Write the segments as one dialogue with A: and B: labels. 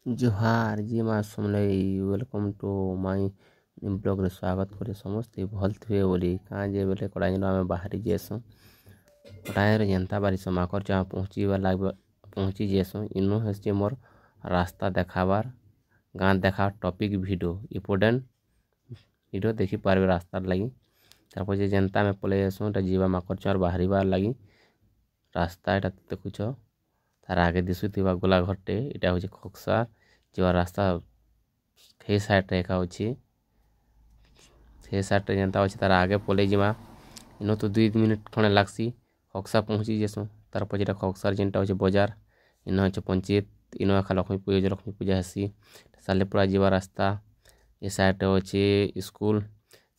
A: जोहार जी माँ समलाई welcome to my blog रे स्वागत करे समस्ते भल थे बोली कहाँ जे बोले कड़ाई आम बाहरी जेसु कड़ाई जेनता बारी समाकर जहाँ पहुँची जेसु इनु हे मोर रास्ता देखाबार गाँ देखा टॉपिक वीडियो इम्पोर्टेंट वीडियो देखी पारे रास्ता लगी तापर जेनता में पलि आसू जीवा माकर बाहर लगी रास्ता यहाँ देखुच तार आगे दिशुवा गोला घरटे यहाँ हूँ खोकसा जो रास्ता हे साइड एका अच्छी से साइड जनता अच्छे तार आगे पलि जीमा इनो तो 2 मिनिट खड़े लगसी खोकसा पहुँची जेसु तार पचे खोकसार जेनटा अच्छे बजार इन अच्छे पंचायत इन एका लक्ष्मी पूजा हेसी सालेपुरा जीवा रास्ता ये साइड अच्छे स्कूल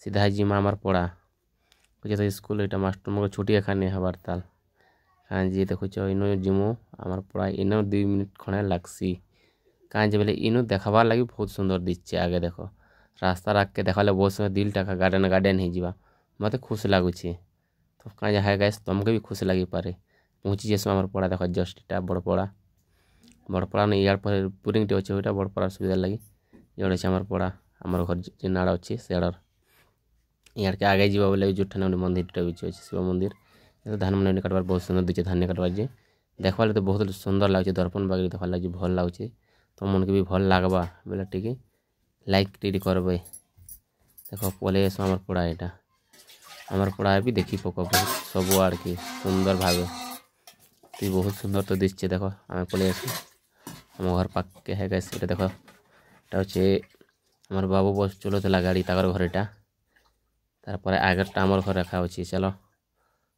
A: सीधा जीमा आमार पड़ा पचे तो स्कूल यहाँ मास्टर मगर छुट्टी एका नहीं हबार ताल हाँ जी देखुच इन जिमु आमार पड़ा इन 2 मिनिट खड़े लगसी कहाँ जे बोले इनु देखाबार लगी बहुत सुंदर दिखे आगे देख रास्ता राख के देखा बहुत समय दिल टाका गार्डन गार्डन हो जा मत खुश लगुच तो कहाँ है गैस तुमके भी खुश लगी पारे पहुँची जेस आम पड़ा देख जस्ट इटा बड़पड़ा नहीं यार पुरिंग टे अच्छे बड़पड़ा सुविधा लगी ये आम पड़ा आम घर जेनाड़ अच्छे सेड़ यार के आगे जावा बोले जुठान मंदिर टे भी अच्छे शिव मंदिर धान मन काटबार बहुत सुंदर दिखे धान काटबार जे देखा तो बहुत सुंदर लगे दर्पण बागे देखा लगे भल लगे तो मन के भी भल लगवा बोले टी लाइक टी करबे देख पलि आस आम पड़ा यहाँ आमर पड़ा भी देखी पक बहुत सब आड़ के सुंदर भाव तो बहुत सुंदर तो दिखे देख आम पलि आस आम घर पाके है गैस देख हे आमर बाबू बस चलाला गाड़ी ताकर घर यहाँ तार आगे आमर घर रखा अच्छी चलो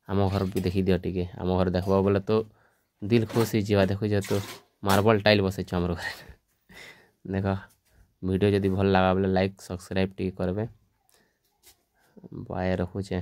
A: आम घर भी देखी दियो टी आम घर देखा बोले तो दिल खुश हो देखो तो मार्बल टाइल बसैछ आमर घर देख वीडियो जदि भल लगा बोले लाइक सब्सक्राइब टी करबे बाय रखुचे।